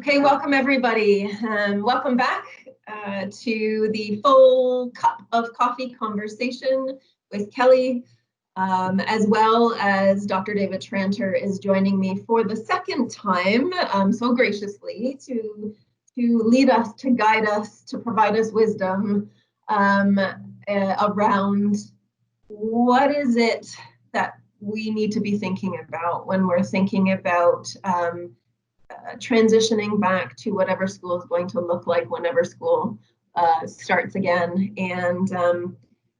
Okay, welcome everybody. Welcome back to the full cup of coffee conversation with Kelly, as well as Dr. David Tranter is joining me for the second time, so graciously, to lead us, to guide us, to provide us wisdom around what is it that we need to be thinking about when we're thinking about transitioning back to whatever school is going to look like whenever school starts again. And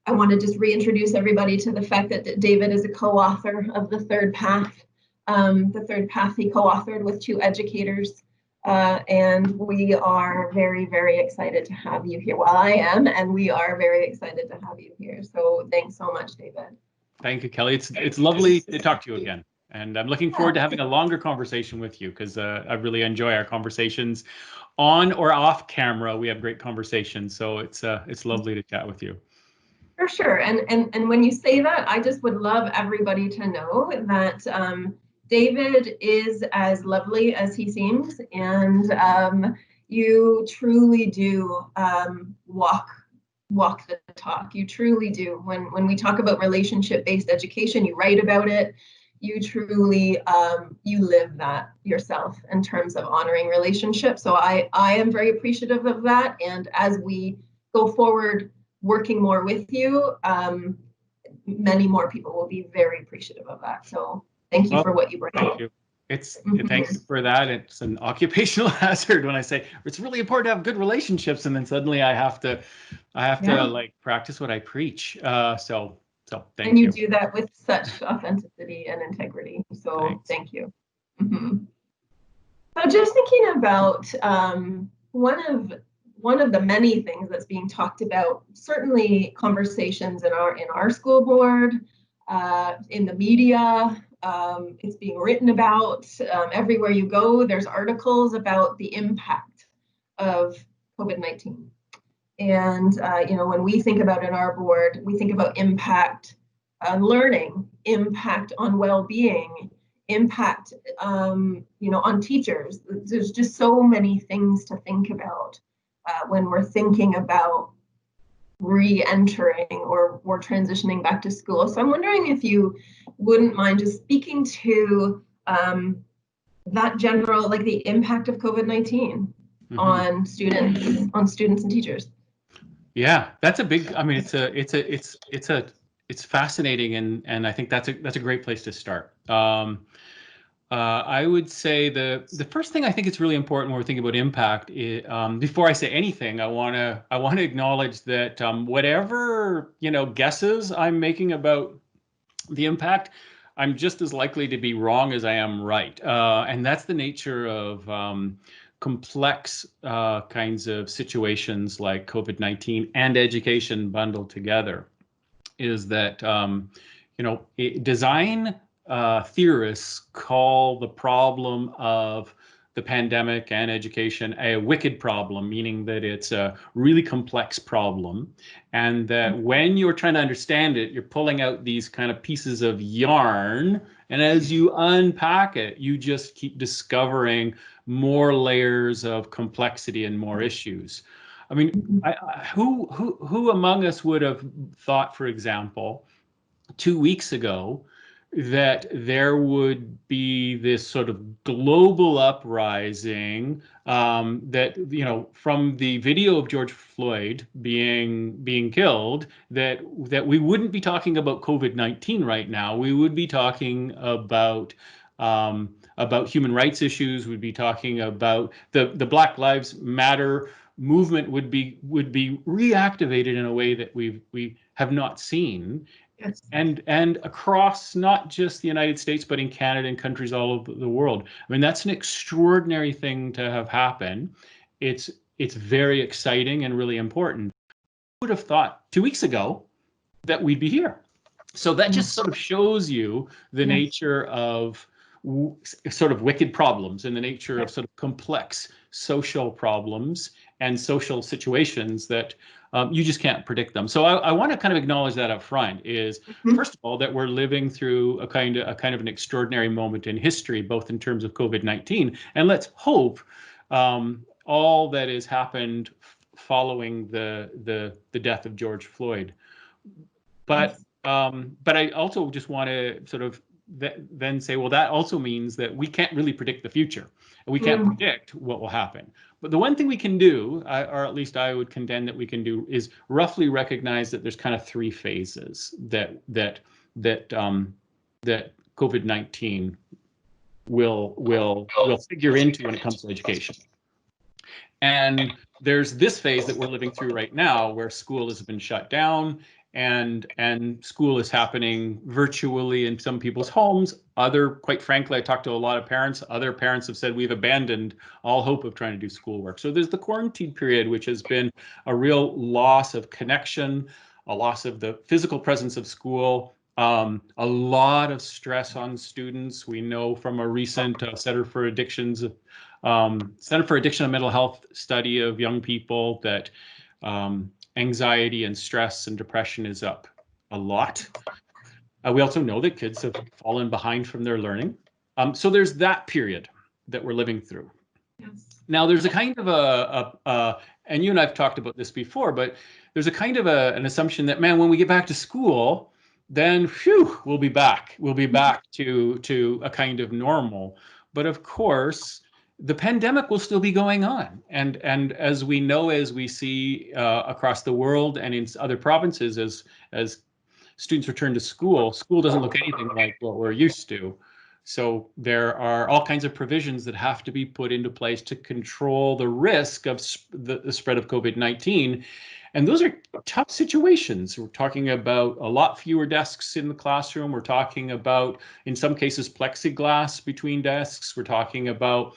I want to just reintroduce everybody to the fact that David is a co-author of The Third Path. The Third Path he co-authored with two educators. And we are very, very excited to have you here. Well, I am, and we are very excited to have you here. So thanks so much, David. Thank you, Kelly. It's lovely to talk to you again. And I'm looking forward to having a longer conversation with you because I really enjoy our conversations on or off camera. We have great conversations. So it's lovely to chat with you. For sure. And when you say that, I just would love everybody to know that David is as lovely as he seems, and you truly do walk the talk. You truly do. When we talk about relationship-based education, you write about it. You truly you live that yourself in terms of honoring relationships. So I am very appreciative of that. And as we go forward working more with you, many more people will be very appreciative of that. So thank you for what you bring. Thank you. Thank you for that. It's an occupational hazard when I say it's really important to have good relationships, and then suddenly I have to like practice what I preach. So thank you. And you do that with such authenticity and integrity. So thank you. So just thinking about one of the many things that's being talked about, certainly conversations in our school board, in the media, it's being written about everywhere you go. There's articles about the impact of COVID-19. And when we think about in our board, we think about impact on learning, impact on well-being, impact on teachers. There's just so many things to think about when we're thinking about re-entering or transitioning back to school. So I'm wondering if you wouldn't mind just speaking to that general, like the impact of COVID-19 on students and teachers. Yeah, that's a big. I mean, it's fascinating, and I think that's a great place to start. I would say the first thing I think it's really important when we're thinking about impact is, before I say anything, I want to acknowledge that whatever guesses I'm making about the impact, I'm just as likely to be wrong as I am right, and that's the nature of complex kinds of situations like COVID-19 and education bundled together, is that design theorists call the problem of the pandemic and education a wicked problem, meaning that it's a really complex problem, and that when you're trying to understand it, you're pulling out these kind of pieces of yarn, and as you unpack it, you just keep discovering more layers of complexity and more issues. I mean, who among us would have thought, for example, 2 weeks ago, that there would be this sort of global uprising, that from the video of George Floyd being killed, that we wouldn't be talking about COVID-19 right now. We would be talking about human rights issues. We'd be talking about the Black Lives Matter movement would be reactivated in a way that we have not seen. Yes. And across not just the United States, but in Canada and countries all over the world. I mean, that's an extraordinary thing to have happen. It's very exciting and really important. Who would have thought 2 weeks ago that we'd be here? So that just sort of shows you the nature of sort of wicked problems and the nature of sort of complex social problems and social situations that you just can't predict them. So I want to kind of acknowledge that up front is, first of all, that we're living through a kind of an extraordinary moment in history, both in terms of COVID-19, and let's hope all that has happened following the death of George Floyd. But Yes. but I also just want to sort of then say, well, that also means that we can't really predict the future, and we can't Mm. predict what will happen. But the one thing we can do, or at least I would contend that we can do, is roughly recognize that there's kind of three phases that COVID-19 will figure into when it comes to education. And there's this phase that we're living through right now where school has been shut down and school is happening virtually in some people's homes. Quite frankly, I talked to a lot of parents. Other parents have said we've abandoned all hope of trying to do schoolwork. So there's the quarantine period, which has been a real loss of connection, a loss of the physical presence of school, a lot of stress on students. We know from a recent Center for Addiction and Mental Health study of young people that anxiety and stress and depression is up a lot. We also know that kids have fallen behind from their learning. So there's that period that we're living through. Yes. Now there's a kind of and you and I've talked about this before, but there's a kind of an assumption that, man, when we get back to school, then phew, we'll be back. We'll be back to a kind of normal. But of course, the pandemic will still be going on. And as we know, as we see across the world and in other provinces, as students return to school, school doesn't look anything like what we're used to. So there are all kinds of provisions that have to be put into place to control the risk of the spread of COVID-19. And those are tough situations. We're talking about a lot fewer desks in the classroom. We're talking about, in some cases, plexiglass between desks. We're talking about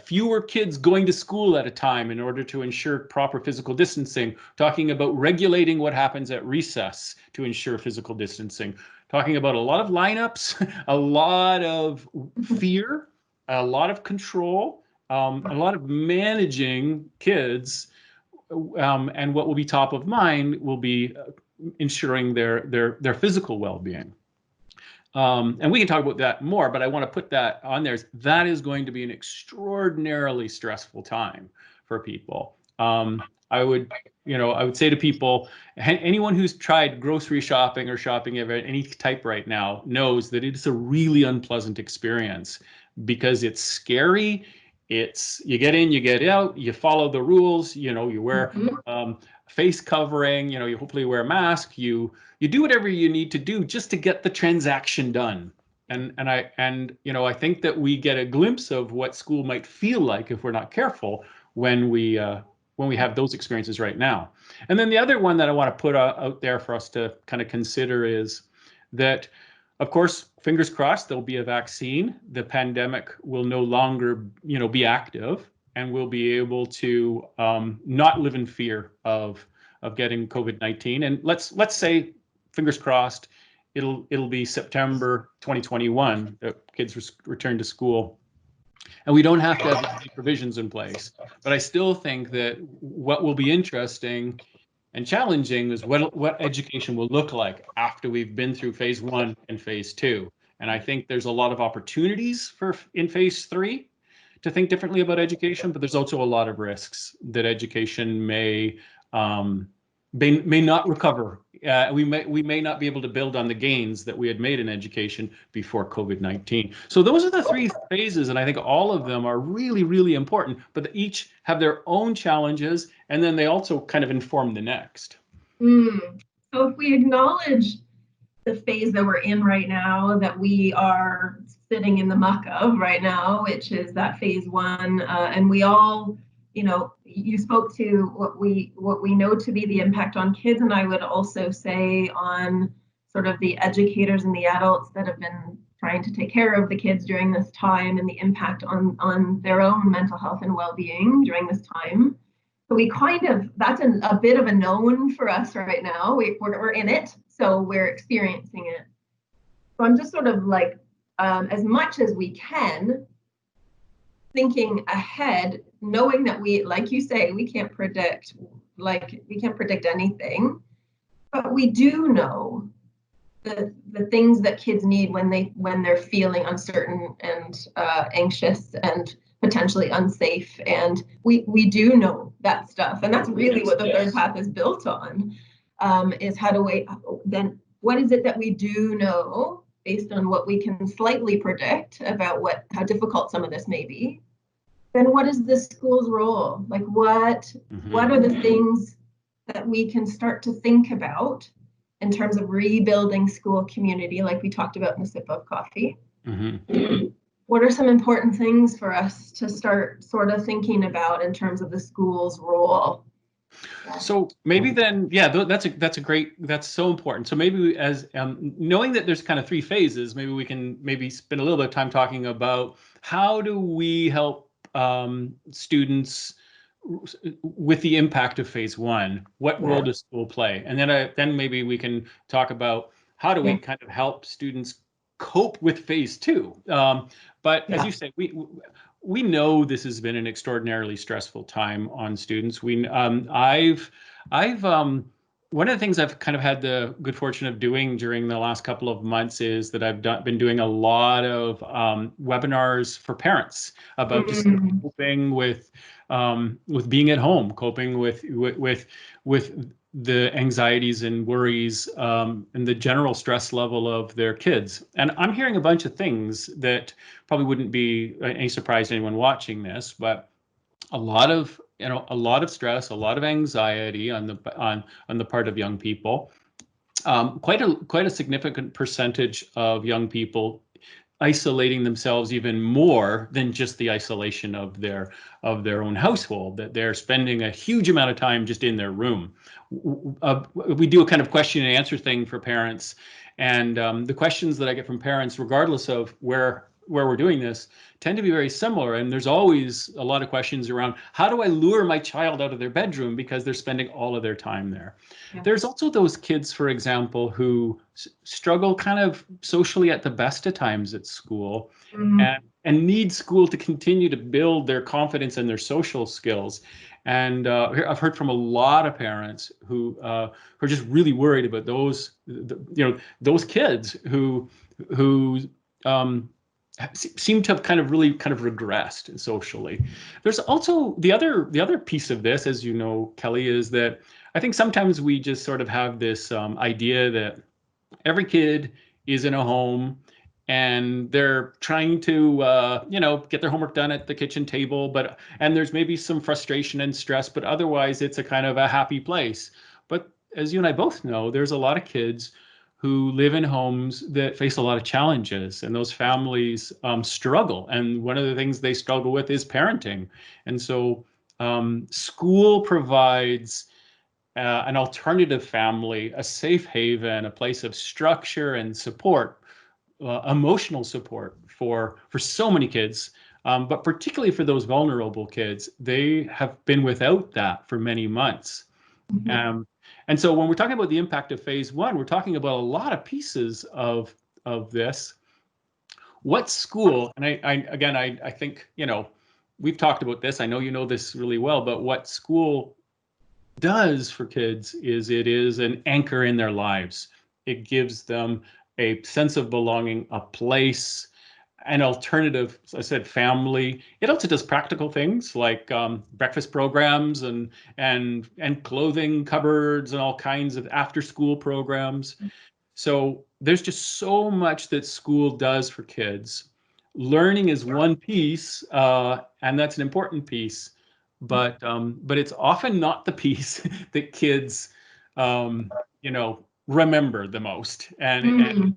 fewer kids going to school at a time in order to ensure proper physical distancing. Talking about regulating what happens at recess to ensure physical distancing. Talking about a lot of lineups, a lot of fear, a lot of control, a lot of managing kids. And what will be top of mind will be ensuring their physical well-being. And we can talk about that more, but I want to put that on there. That is going to be an extraordinarily stressful time for people. I would say to people, anyone who's tried grocery shopping or shopping of any type right now knows that it's a really unpleasant experience because it's scary. You get in, you get out, you follow the rules, you wear face covering, you hopefully wear a mask, you do whatever you need to do just to get the transaction done. And I think that we get a glimpse of what school might feel like if we're not careful when we have those experiences right now. And then the other one that I want to put out there for us to kind of consider is that, of course, fingers crossed, there'll be a vaccine. The pandemic will no longer, be active, and we'll be able to not live in fear of getting COVID-19. And let's say, fingers crossed, it'll be September 2021 that kids return to school, and we don't have to have any provisions in place. But I still think that what will be interesting and challenging is what education will look like after we've been through phase 1 and phase 2. And I think there's a lot of opportunities in phase 3 to think differently about education, but there's also a lot of risks that education may not recover. We may not be able to build on the gains that we had made in education before COVID-19. So those are the three phases, and I think all of them are really, really important, but they each have their own challenges, and then they also kind of inform the next. So if we acknowledge the phase that we're in right now, that we are sitting in the muck of right now, which is that phase 1, and we all, you spoke to what we know to be the impact on kids, and I would also say on sort of the educators and the adults that have been trying to take care of the kids during this time, and the impact on their own mental health and well-being during this time. So that's a bit of a known for us right now. We're in it, so we're experiencing it. So I'm just sort of like, as much as we can, thinking ahead, knowing that like you say, we can't predict anything, but we do know the things that kids need when they're feeling uncertain and anxious, and potentially unsafe. And we do know that stuff. And that's really what the third path is built on, is how do we, then what is it that we do know based on what we can slightly predict about how difficult some of this may be? Then what is the school's role? Like what are the things that we can start to think about in terms of rebuilding school community, like we talked about in the sip of coffee? What are some important things for us to start sort of thinking about in terms of the school's role? So maybe then, yeah, that's a great, that's so important. So maybe as knowing that there's kind of three phases, maybe we can spend a little bit of time talking about how do we help students with the impact of phase one. What role does school play? And then maybe we can talk about how do we kind of help students cope with phase two. But as you say, we know this has been an extraordinarily stressful time on students. I've one of the things I've kind of had the good fortune of doing during the last couple of months is that I've been doing a lot of webinars for parents about just coping with being at home, coping with the anxieties and worries and the general stress level of their kids. And I'm hearing a bunch of things that probably wouldn't be any surprise to anyone watching this, but a lot of stress, a lot of anxiety on the part of young people. Quite a significant percentage of young people isolating themselves even more than just the isolation of their own household, that they're spending a huge amount of time just in their room. We do a kind of question and answer thing for parents, and the questions that I get from parents, regardless of where we're doing this, tend to be very similar. And there's always a lot of questions around, how do I lure my child out of their bedroom because they're spending all of their time there? Yeah. There's also those kids, for example, who struggle kind of socially at the best of times at school, and need school to continue to build their confidence and their social skills. And I've heard from a lot of parents who are just really worried about those kids who seem to have kind of regressed socially. There's also the other piece of this, as you know, Kelly, is that I think sometimes we just sort of have this idea that every kid is in a home and they're trying to get their homework done at the kitchen table, and there's maybe some frustration and stress, but otherwise it's a kind of a happy place. But as you and I both know, there's a lot of kids who live in homes that face a lot of challenges, and those families struggle. And one of the things they struggle with is parenting. And so school provides an alternative family, a safe haven, a place of structure and support, emotional support for so many kids, but particularly for those vulnerable kids. They have been without that for many months. And so when we're talking about the impact of phase one, we're talking about a lot of pieces of this. What school, and I think, we've talked about this, I know you know this really well, but what school does for kids is it is an anchor in their lives. It gives them a sense of belonging, a place, an alternative, as I said, family. It also does practical things like breakfast programs and clothing cupboards and all kinds of after-school programs. So there's just so much that school does for kids. Learning is one piece, and that's an important piece, but it's often not the piece that kids, remember the most, and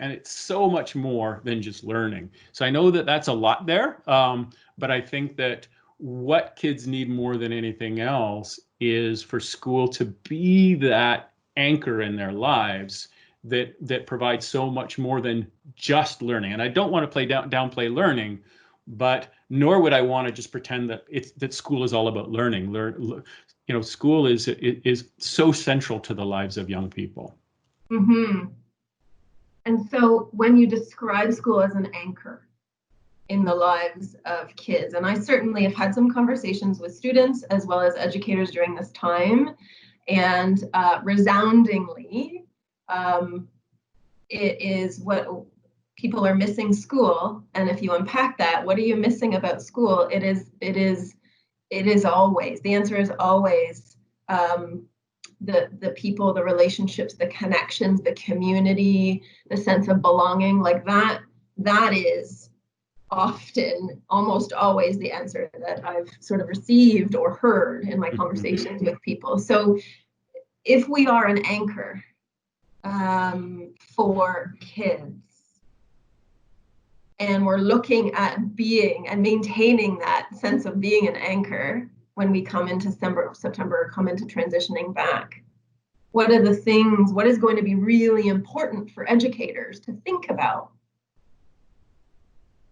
it's so much more than just learning. So I know that that's a lot there, but I think that what kids need more than anything else is for school to be that anchor in their lives that provides so much more than just learning. And I don't want to downplay learning, but nor would I want to just pretend that school is all about learning. School is so central to the lives of young people. And so when you describe school as an anchor in the lives of kids, and I certainly have had some conversations with students as well as educators during this time, and resoundingly, it is what people are missing school. And if you unpack that, what are you missing about school? It is always, the answer is always the people, the relationships, the connections, the community, the sense of belonging. Like that is often, almost always, the answer that I've sort of received or heard in my conversations with people. So if we are an anchor for kids, and we're looking at being and maintaining that sense of being an anchor when we come into September, come into transitioning back, what are the things, what is going to be really important for educators to think about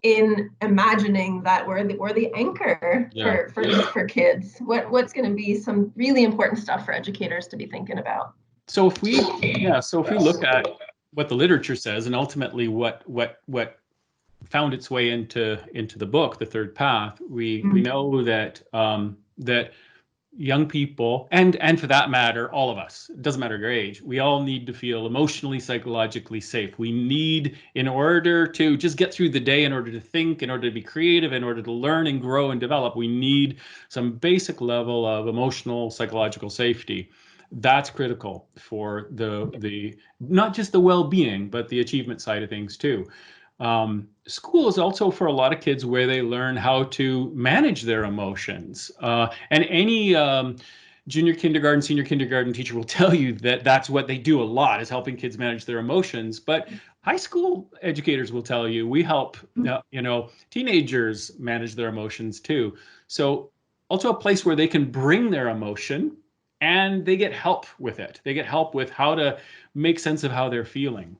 in imagining that we're the anchor for kids? What's going to be some really important stuff for educators to be thinking about? So if we look at what the literature says, and ultimately what found its way into the book, The Third Path, we know that that young people, and for that matter, all of us, it doesn't matter your age, we all need to feel emotionally, psychologically safe. We need, in order to just get through the day, in order to think, in order to be creative, in order to learn and grow and develop, we need some basic level of emotional, psychological safety. That's critical for the not just the well-being, but the achievement side of things too. School is also, for a lot of kids, where they learn how to manage their emotions. And any junior kindergarten, senior kindergarten teacher will tell you that that's what they do a lot, is helping kids manage their emotions. But high school educators will tell you we help teenagers manage their emotions too. So also a place where they can bring their emotion and they get help with it. They get help with how to make sense of how they're feeling.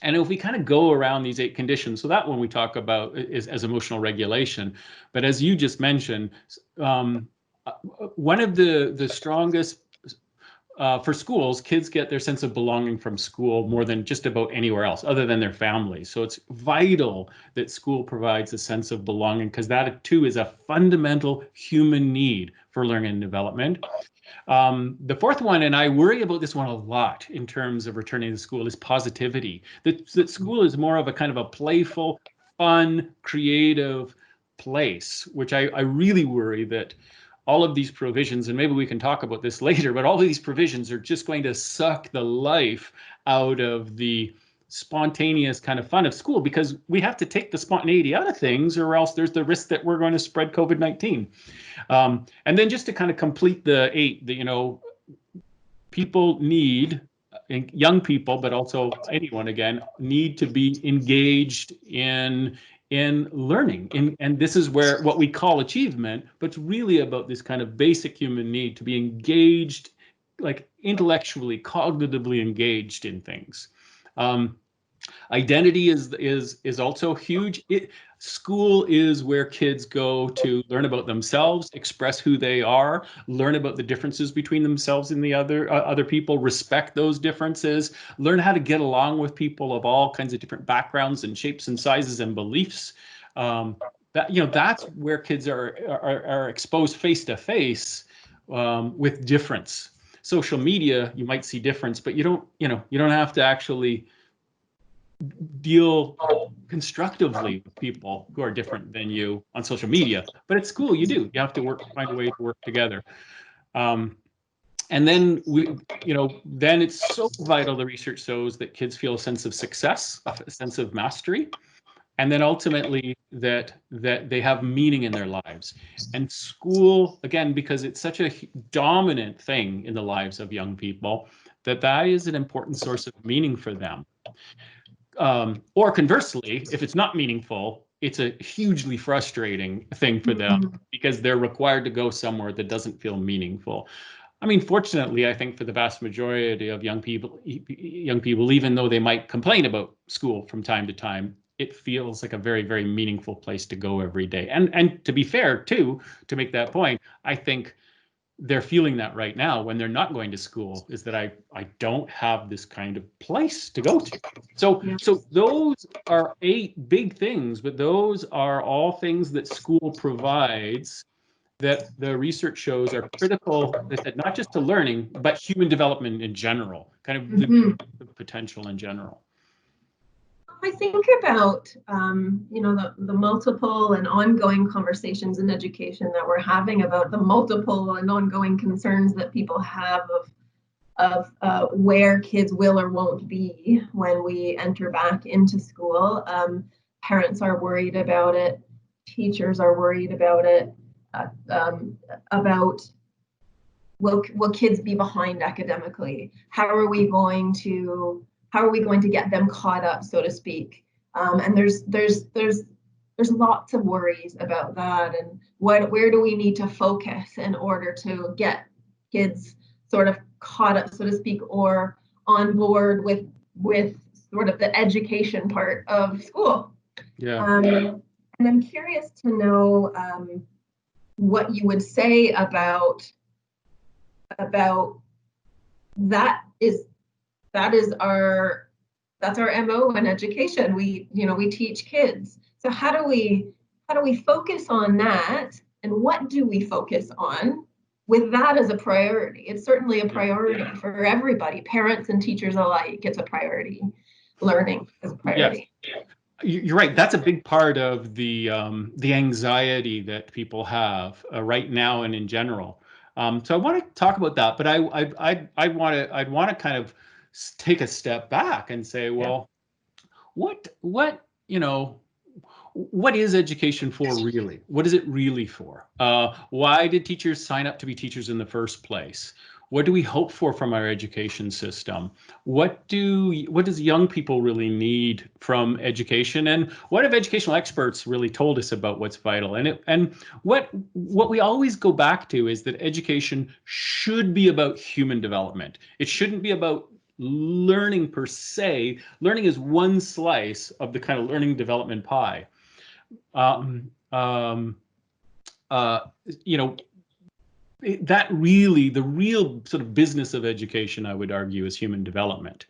And if we kind of go around these 8 conditions, so that one we talk about is as emotional regulation. But as you just mentioned, one of the strongest for schools, kids get their sense of belonging from school more than just about anywhere else other than their family. So it's vital that school provides a sense of belonging, because that too is a fundamental human need for learning and development. The fourth one, and I worry about this one a lot in terms of returning to school, is positivity. That school is more of a kind of a playful, fun, creative place, which I really worry that all of these provisions, and maybe we can talk about this later, but all of these provisions are just going to suck the life out of the spontaneous kind of fun of school, because we have to take the spontaneity out of things, or else there's the risk that we're going to spread COVID-19. And then just to kind of complete the 8, people need, young people, but also anyone, again, need to be engaged in learning. And this is where what we call achievement, but it's really about this kind of basic human need to be engaged, like intellectually, cognitively engaged in things. Identity is also huge. School is where kids go to learn about themselves, express who they are, learn about the differences between themselves and the other people, respect those differences, learn how to get along with people of all kinds of different backgrounds and shapes and sizes and beliefs. That's where kids are exposed face to face with difference. Social media, you might see difference, but you don't have to actually deal constructively with people who are different than you on social media. But at school, you do. You have to find a way to work together. And then then it's so vital. The research shows that kids feel a sense of success, a sense of mastery, and then ultimately that they have meaning in their lives. And school, again, because it's such a dominant thing in the lives of young people, that is an important source of meaning for them. Or conversely, if it's not meaningful, it's a hugely frustrating thing for them, because they're required to go somewhere that doesn't feel meaningful. I mean, fortunately, I think for the vast majority of young people, even though they might complain about school from time to time, it feels like a very, very meaningful place to go every day. And to be fair, too, to make that point, I think they're feeling that right now when they're not going to school, is that I don't have this kind of place to go to. So those are 8 big things, but those are all things that school provides that the research shows are critical, as I said, not just to learning, but human development in general, kind of the potential in general. I think about, the multiple and ongoing conversations in education that we're having about the multiple and ongoing concerns that people have of where kids will or won't be when we enter back into school. Parents are worried about it. Teachers are worried about it. About will kids be behind academically? How are we going to get them caught up, so to speak? And there's lots of worries about that, and where do we need to focus in order to get kids sort of caught up, so to speak, or on board with sort of the education part of school. Yeah. And I'm curious to know what you would say about that is our MO in education. We teach kids. So how do we focus on that, and what do we focus on with that as a priority? It's certainly a priority for everybody, parents and teachers alike. It's a priority. Learning is a priority. Yes. You're right. That's a big part of the anxiety that people have right now and in general. So I want to talk about that, but I'd want to kind of take a step back and say, well, what what is education for really? What is it really for? Why did teachers sign up to be teachers in the first place? What do we hope for from our education system? What does young people really need from education? And what have educational experts really told us about what's vital? And what we always go back to is that education should be about human development. It shouldn't be about learning per se. Learning is one slice of the kind of learning development pie. That really, the real sort of business of education, I would argue, is human development.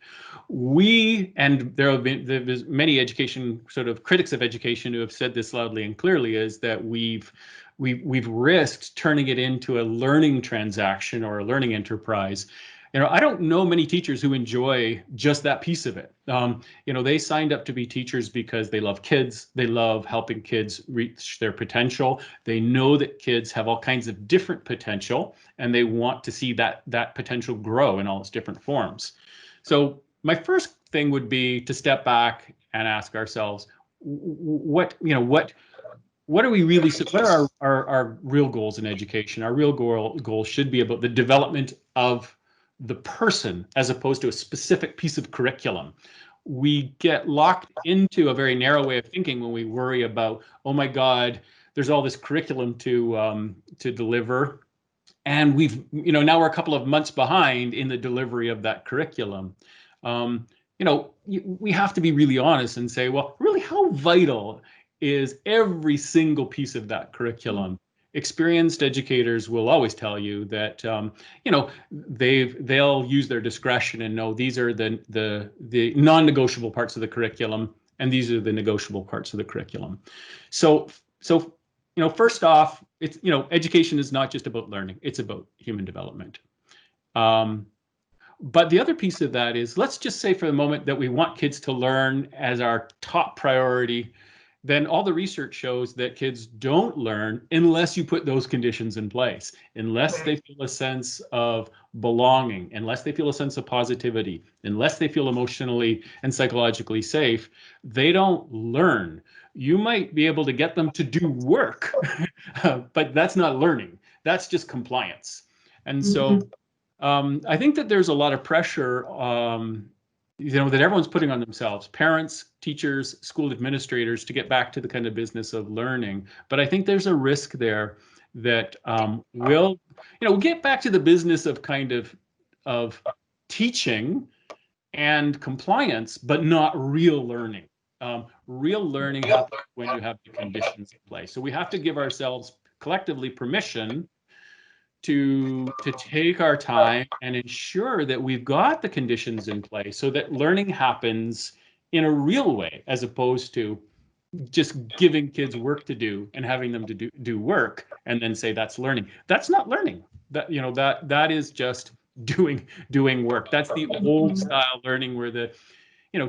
And there's many education sort of critics of education who have said this loudly and clearly, is that we've risked turning it into a learning transaction or a learning enterprise. I don't know many teachers who enjoy just that piece of it. They signed up to be teachers because they love kids. They love helping kids reach their potential. They know that kids have all kinds of different potential, and they want to see that potential grow in all its different forms. So my first thing would be to step back and ask ourselves, what are we really, what are our real goals in education? Our real goal should be about the development of the person as opposed to a specific piece of curriculum. We get locked into a very narrow way of thinking when we worry about, oh my God, there's all this curriculum to deliver, and now we're a couple of months behind in the delivery of that curriculum. We have to be really honest and say, well, really, how vital is every single piece of that curriculum? Experienced educators will always tell you that they'll use their discretion and know these are the non-negotiable parts of the curriculum, and these are the negotiable parts of the curriculum. So first off, it's education is not just about learning; it's about human development. But the other piece of that is, let's just say for the moment that we want kids to learn as our top priority. Then all the research shows that kids don't learn unless you put those conditions in place, unless they feel a sense of belonging, unless they feel a sense of positivity, unless they feel emotionally and psychologically safe, they don't learn. You might be able to get them to do work, but that's not learning. That's just compliance. And so I think that there's a lot of pressure that everyone's putting on themselves, parents, teachers, school administrators, to get back to the kind of business of learning. But I think there's a risk there that we'll get back to the business of kind of teaching and compliance, but not real learning. Real learning happens when you have the conditions in place. So we have to give ourselves collectively permission to take our time and ensure that we've got the conditions in place so that learning happens in a real way, as opposed to just giving kids work to do and having them to do work and then say that's learning. That's not learning. That is just doing work. That's the old style learning where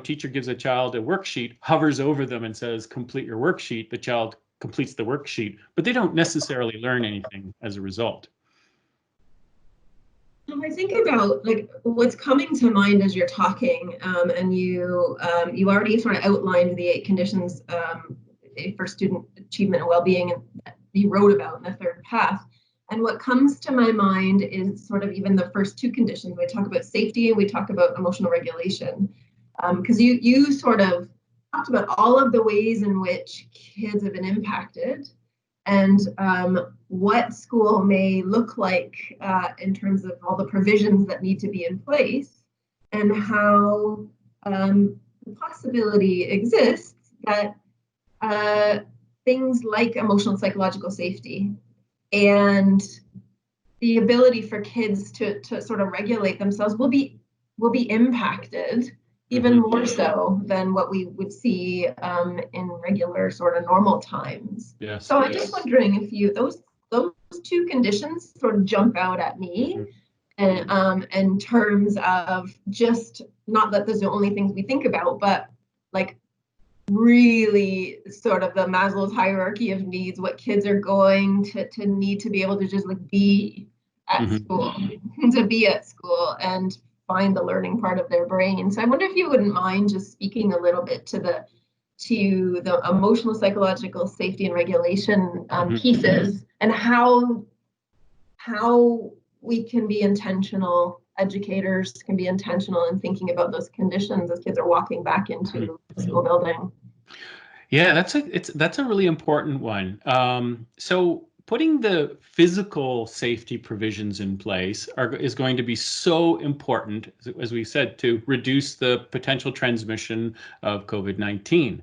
teacher gives a child a worksheet, hovers over them and says, complete your worksheet. The child completes the worksheet, but they don't necessarily learn anything as a result. I think about like what's coming to mind as you're talking, and you already sort of outlined the 8 conditions for student achievement and well-being, and you wrote about in the third path. And what comes to my mind is sort of even the first 2 conditions. We talk about safety and we talk about emotional regulation, because you sort of talked about all of the ways in which kids have been impacted, and what school may look like in terms of all the provisions that need to be in place, and how the possibility exists that things like emotional and psychological safety and the ability for kids to sort of regulate themselves will be impacted even more so than what we would see in regular sort of normal times. Yes. So I'm just wondering if those 2 conditions sort of jump out at me, and in terms of just not that those are the only things we think about, but like really sort of the Maslow's hierarchy of needs, what kids are going to need to be able to just like be at school, to be at school and find the learning part of their brain. So I wonder if you wouldn't mind just speaking a little bit to the emotional, psychological safety and regulation pieces, and how we can be intentional, educators can be intentional in thinking about those conditions as kids are walking back into the school building. Yeah, that's a really important one. So putting the physical safety provisions in place is going to be so important, as we said, to reduce the potential transmission of COVID-19.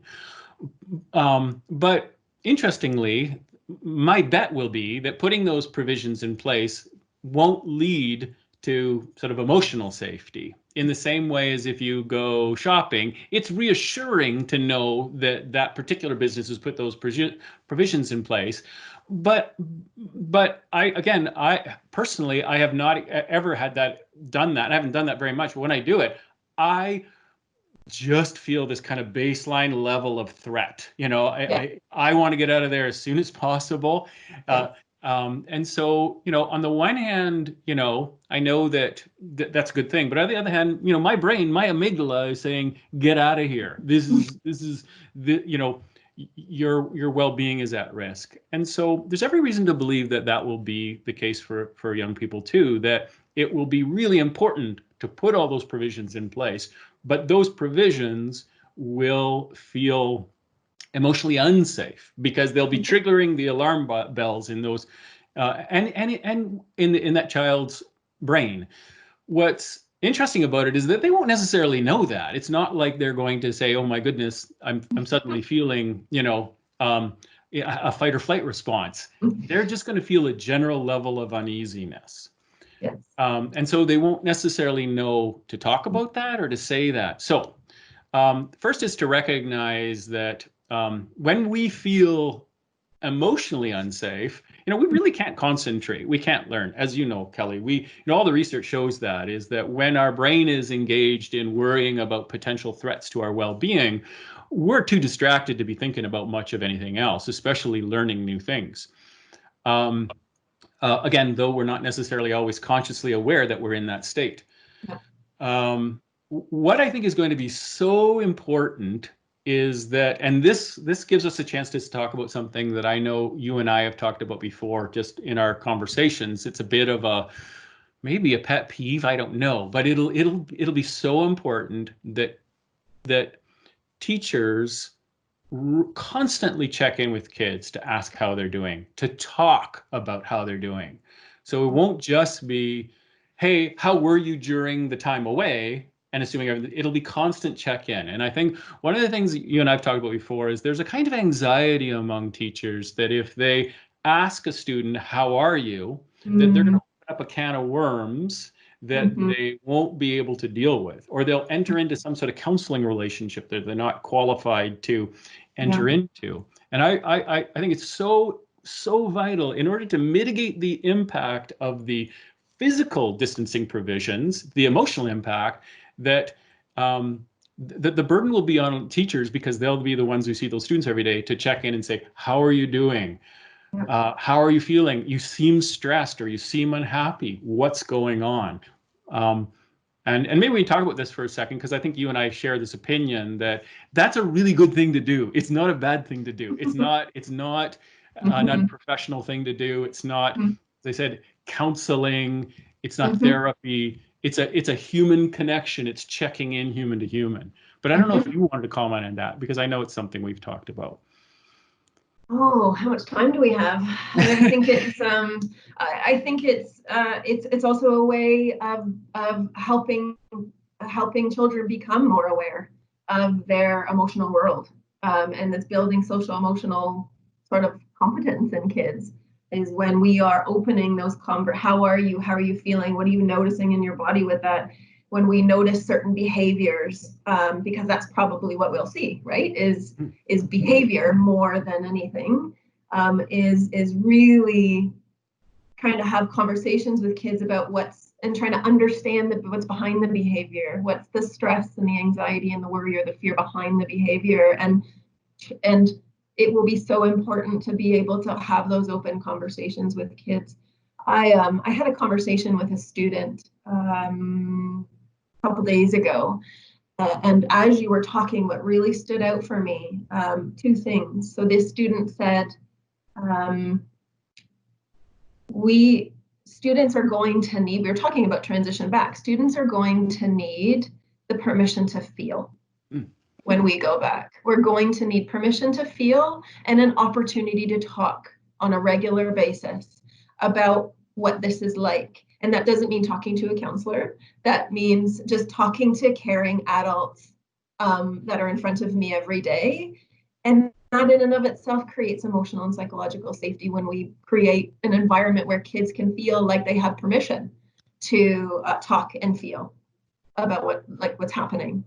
But interestingly, my bet will be that putting those provisions in place won't lead to sort of emotional safety. In the same way as if you go shopping, it's reassuring to know that that particular business has put those provisions in place. But I personally, I have not ever done that. I haven't done that very much. But when I do it, I just feel this kind of baseline level of threat. I want to get out of there as soon as possible. And so, on the one hand, I know that's a good thing, but on the other hand, my brain, my amygdala is saying, get out of here. This is your well-being is at risk. And so there's every reason to believe that will be the case for young people too, that it will be really important to put all those provisions in place, but those provisions will feel emotionally unsafe because they'll be triggering the alarm bells in those and in that child's brain. What's interesting about it is that they won't necessarily know that. It's not like they're going to say, "Oh my goodness, I'm suddenly feeling, a fight or flight response." They're just going to feel a general level of uneasiness. Yes. And so they won't necessarily know to talk about that or to say that. So first is to recognize that when we feel emotionally unsafe, we really can't concentrate. We can't learn. As you know, Kelly, all the research shows that is that when our brain is engaged in worrying about potential threats to our well-being, we're too distracted to be thinking about much of anything else, especially learning new things. Again, though we're not necessarily always consciously aware that we're in that state. Yeah. What I think is going to be so important is that, and this gives us a chance to talk about something that I know you and I have talked about before, just in our conversations. It's a bit of maybe a pet peeve, I don't know, but it'll be so important that teachers constantly check in with kids to ask how they're doing, to talk about how they're doing. So it won't just be, hey, how were you during the time away? And assuming everything, it'll be constant check-in. And I think one of the things that you and I've talked about before is there's a kind of anxiety among teachers that if they ask a student, how are you, that they're going to open up a can of worms that they won't be able to deal with, or they'll enter into some sort of counseling relationship that they're not qualified to enter into. And I think it's so vital in order to mitigate the impact of the physical distancing provisions, the emotional impact, that the burden will be on teachers because they'll be the ones who see those students every day to check in and say, how are you doing? How are you feeling? You seem stressed or you seem unhappy. What's going on? And maybe we talk about this for a second, because I think you and I share this opinion that that's a really good thing to do. It's not a bad thing to do. It's not an unprofessional thing to do. It's not, as I said, counseling. It's not therapy. It's a human connection. It's checking in human to human. But I don't know if you wanted to comment on that, because I know it's something we've talked about. Oh, how much time do we have? I think it's also a way of helping children become more aware of their emotional world, and it's building social emotional sort of competence in kids. Is when we are opening those how are you feeling? What are you noticing in your body with that? When we notice certain behaviors, because that's probably what we'll see, right? Is behavior more than anything, is really trying to have conversations with kids about and trying to understand what's behind the behavior, what's the stress and the anxiety and the worry or the fear behind the behavior, and it will be so important to be able to have those open conversations with kids. I had a conversation with a student couple days ago, and as you were talking, what really stood out for me, two things. So this student said, students are going to need, we were talking about transition back, students are going to need the permission to feel. When we go back, we're going to need permission to feel and an opportunity to talk on a regular basis about what this is like. And that doesn't mean talking to a counselor. That means just talking to caring adults that are in front of me every day. And that in and of itself creates emotional and psychological safety when we create an environment where kids can feel like they have permission to talk and feel about what's happening.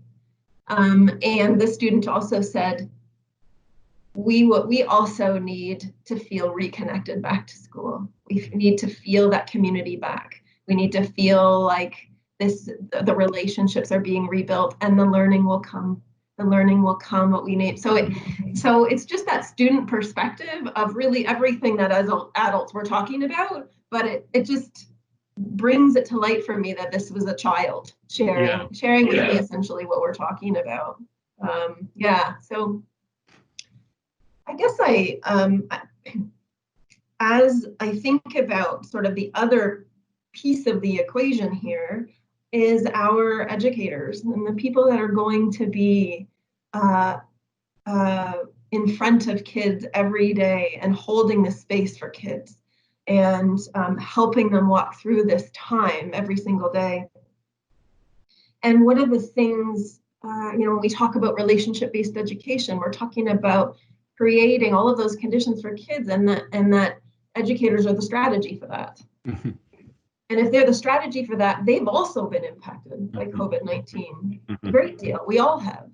And the student also said, we also need to feel reconnected back to school. We need to feel that community back. We need to feel like the relationships are being rebuilt, and the learning will come. The learning will come. What we need. So it's just that student perspective of really everything that as adults we're talking about, but it just brings it to light for me that this was a child sharing with me essentially what we're talking about. So I guess as I think about sort of the other piece of the equation here is our educators and the people that are going to be in front of kids every day and holding the space for kids and helping them walk through this time every single day. And one of the things, when we talk about relationship-based education, we're talking about creating all of those conditions for kids, and that educators are the strategy for that. And if they're the strategy for that, they've also been impacted by COVID-19 a great deal. We all have.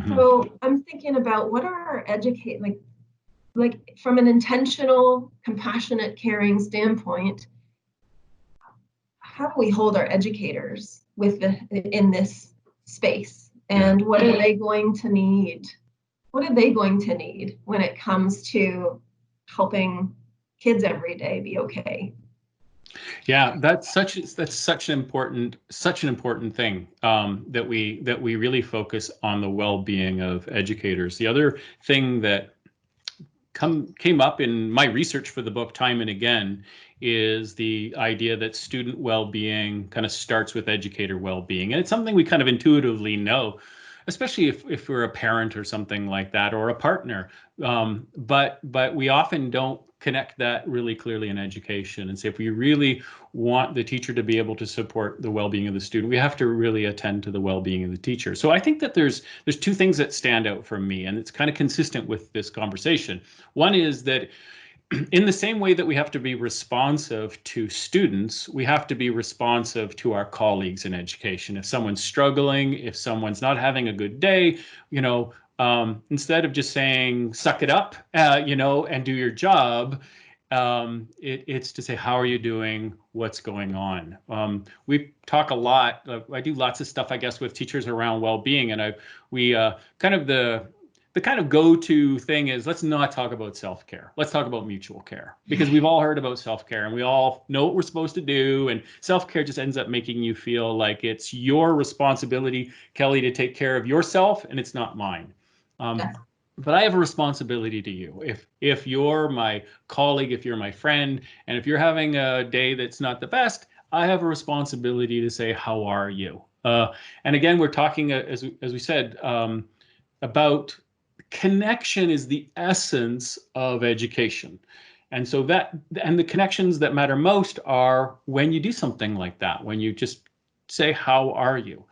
So I'm thinking about what are our like from an intentional, compassionate, caring standpoint, how do we hold our educators in this space? And what are they going to need? What are they going to need when it comes to helping kids every day be okay? Yeah, that's such an important thing, that we really focus on the well-being of educators. The other thing that came up in my research for the book time and again is the idea that student well-being kind of starts with educator well-being, and it's something we kind of intuitively know, especially if we're a parent or something like that, or a partner. But we often don't connect that really clearly in education, and say if we really want the teacher to be able to support the well-being of the student, we have to really attend to the well-being of the teacher. So I think that there's two things that stand out for me, and it's kind of consistent with this conversation. One is that in the same way that we have to be responsive to students, we have to be responsive to our colleagues in education. If someone's struggling, if someone's not having a good day, instead of just saying, suck it up, and do your job, It's to say, how are you doing? What's going on? We talk a lot. I do lots of stuff, I guess, with teachers around well-being, and we kind of the kind of go-to thing is, let's not talk about self-care. Let's talk about mutual care, because we've all heard about self-care and we all know what we're supposed to do. And self-care just ends up making you feel like it's your responsibility, Kelly, to take care of yourself, and it's not mine. Yes. But I have a responsibility to you. If you're my colleague, if you're my friend, and if you're having a day that's not the best, I have a responsibility to say, how are you? And again, we're talking, as we said, about connection is the essence of education. And so and the connections that matter most are when you do something like that, when you just say, how are you?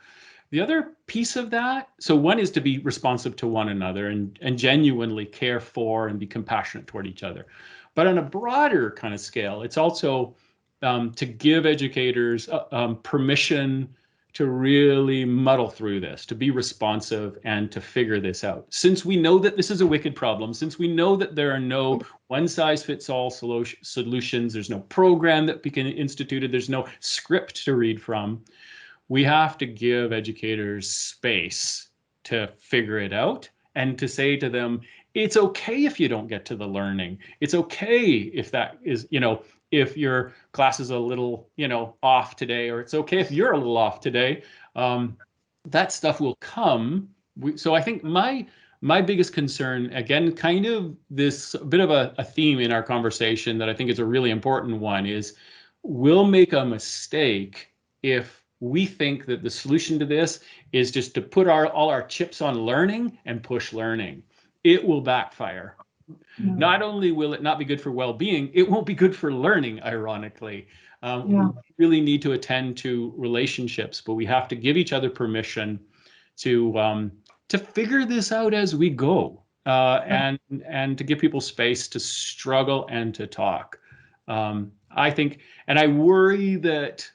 The other piece of that, so one is to be responsive to one another and genuinely care for and be compassionate toward each other. But on a broader kind of scale, it's also to give educators permission to really muddle through this, to be responsive and to figure this out. Since we know that this is a wicked problem, since we know that there are no one-size-fits-all solutions, there's no program that we can instituted, there's no script to read from, we have to give educators space to figure it out and to say to them, it's okay if you don't get to the learning. It's okay if that is, if your class is a little, off today, or it's okay if you're a little off today. That stuff will come. So I think my biggest concern, again, kind of this bit of a theme in our conversation that I think is a really important one, is we'll make a mistake if we think that the solution to this is just to put all our chips on learning and push learning. It will backfire. Not only will it not be good for well-being, it won't be good for learning, ironically. We really need to attend to relationships, but we have to give each other permission to figure this out as we go, and to give people space to struggle and to talk. I think, and I worry that,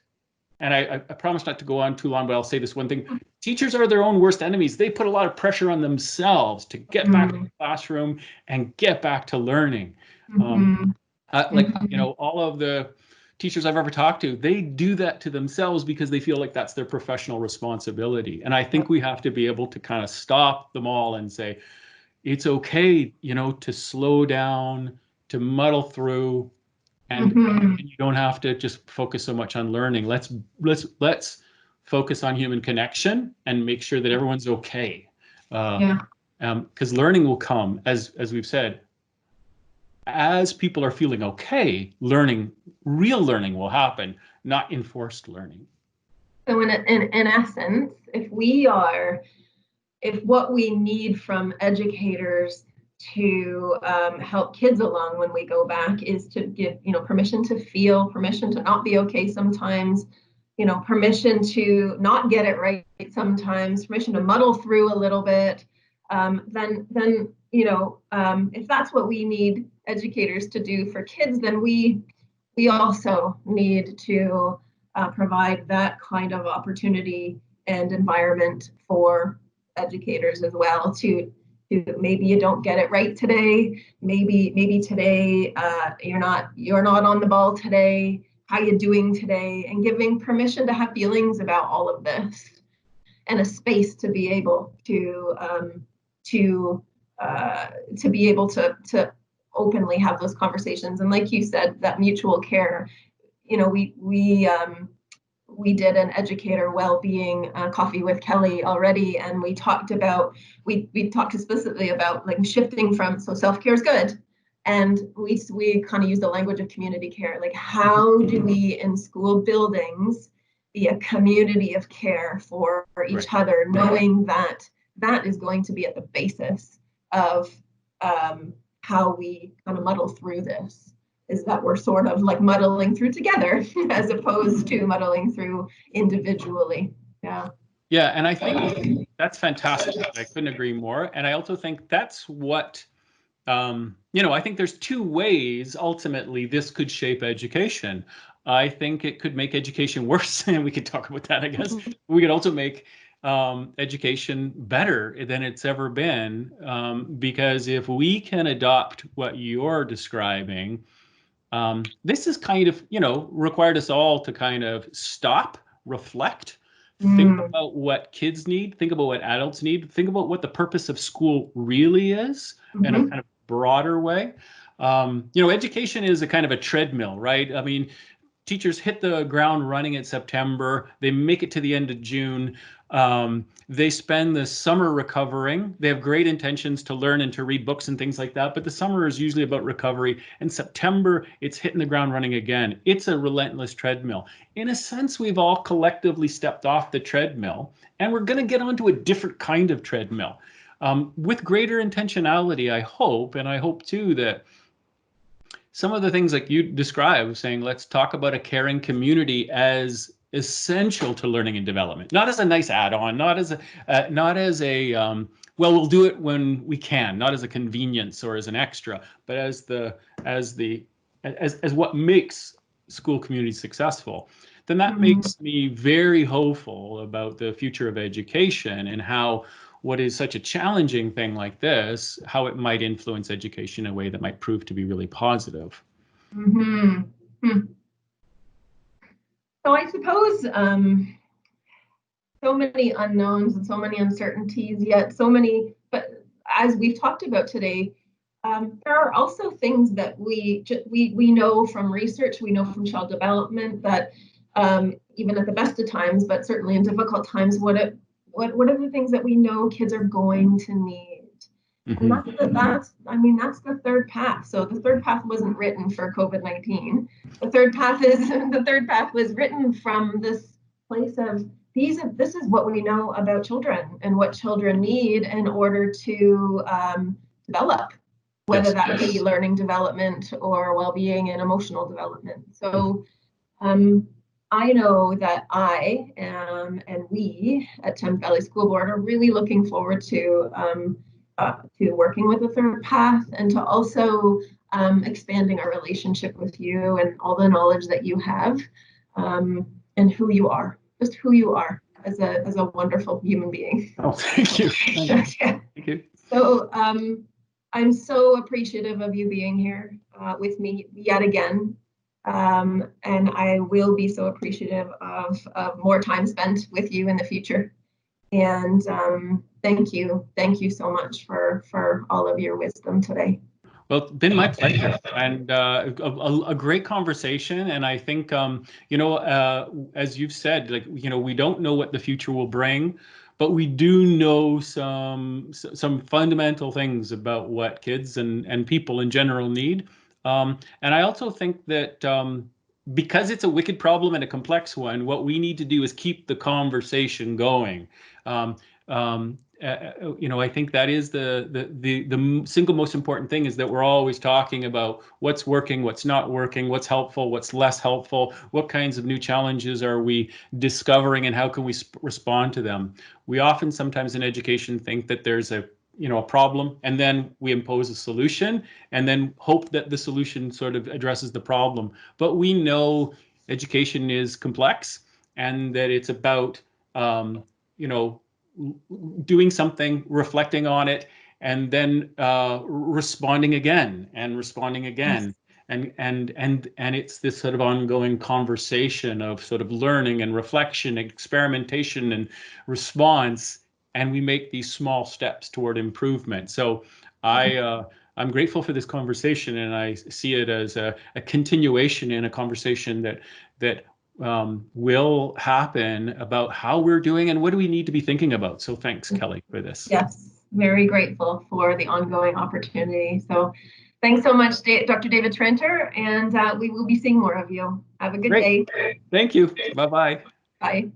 and I promise not to go on too long, but I'll say this one thing. Teachers are their own worst enemies. They put a lot of pressure on themselves to get back to the classroom and get back to learning. All of the teachers I've ever talked to, they do that to themselves because they feel like that's their professional responsibility. And I think we have to be able to kind of stop them all and say, it's okay, to slow down, to muddle through, and you don't have to just focus so much on learning. Let's focus on human connection and make sure that everyone's okay. Because learning will come, as we've said, as people are feeling okay. Real learning will happen, not enforced learning. So in essence, if what we need from educators to help kids along when we go back is to give, permission to feel, permission to not be okay sometimes, permission to not get it right sometimes, permission to muddle through a little bit, then if that's what we need educators to do for kids, then we also need to provide that kind of opportunity and environment for educators as well to maybe you don't get it right today, maybe today you're not on the ball today, how you doing today, and giving permission to have feelings about all of this and a space to be able to be able to openly have those conversations. And like you said, that mutual care, we did an educator well-being coffee with Kelly already, and we talked explicitly about like shifting from, so self-care is good, and we kind of use the language of community care. Like, how do we in school buildings be a community of care for each other, knowing that that is going to be at the basis of how we kind of muddle through this, is that we're sort of like muddling through together as opposed to muddling through individually. Yeah, and I think that's fantastic. I couldn't agree more. And I also think that's what, I think there's two ways ultimately this could shape education. I think it could make education worse, and we could talk about that, I guess. We could also make education better than it's ever been, because if we can adopt what you're describing, This is kind of, required us all to kind of stop, reflect, think Mm. about what kids need, think about what adults need, think about what the purpose of school really is in a Mm-hmm. kind of broader way. Education is a kind of a treadmill, right? I mean, teachers hit the ground running in September. They make it to the end of June. They spend the summer recovering. They have great intentions to learn and to read books and things like that. But the summer is usually about recovery. In September, it's hitting the ground running again. It's a relentless treadmill. In a sense, we've all collectively stepped off the treadmill, and we're going to get onto a different kind of treadmill with greater intentionality, I hope. And I hope, too, that some of the things like you described, saying let's talk about a caring community as essential to learning and development, not as a nice add-on, not as a well, we'll do it when we can, not as a convenience or as an extra, but as what makes school communities successful. Then that Mm-hmm. makes me very hopeful about the future of education and how what is such a challenging thing like this, how it might influence education in a way that might prove to be really positive. Mm-hmm. Hmm. So I suppose so many unknowns and so many uncertainties, yet so many, but as we've talked about today, there are also things that we know from research, we know from child development that even at the best of times, but certainly in difficult times, what are the things that we know kids are going to need? And Mm-hmm. that's the third path. So the third path wasn't written for COVID-19. The third path was written from this place of this is what we know about children and what children need in order to develop, whether Yes. that be learning development or well-being and emotional development. So um, I know that I am, and we at Thames Valley School Board are really looking forward to working with the third path and to also expanding our relationship with you and all the knowledge that you have and who you are, just who you are as a wonderful human being. Oh, thank you. Thank Yeah. you. So I'm so appreciative of you being here with me yet again. And I will be so appreciative of more time spent with you in the future. And thank you so much for all of your wisdom today. Well, it's been my pleasure, and a great conversation. And I think, as you've said, like, we don't know what the future will bring, but we do know some fundamental things about what kids and people in general need. And I also think that because it's a wicked problem and a complex one, what we need to do is keep the conversation going. Um, I think that is the single most important thing, is that we're always talking about what's working, what's not working, what's helpful, what's less helpful, what kinds of new challenges are we discovering, and how can we respond to them. We often sometimes in education think that there's a problem, and then we impose a solution and then hope that the solution sort of addresses the problem. But we know education is complex, and that it's about you know doing something, reflecting on it, and then responding again and responding Yes. again. And it's this sort of ongoing conversation of sort of learning and reflection, experimentation and response, and we make these small steps toward improvement. So I'm grateful for this conversation, and I see it as a continuation in a conversation that will happen about how we're doing and what do we need to be thinking about. So thanks, Kelly, for this. Yes, very grateful for the ongoing opportunity. So thanks so much, Dr. David Tranter, and we will be seeing more of you. Have a good Great. day. Thank you. Bye-bye. Bye.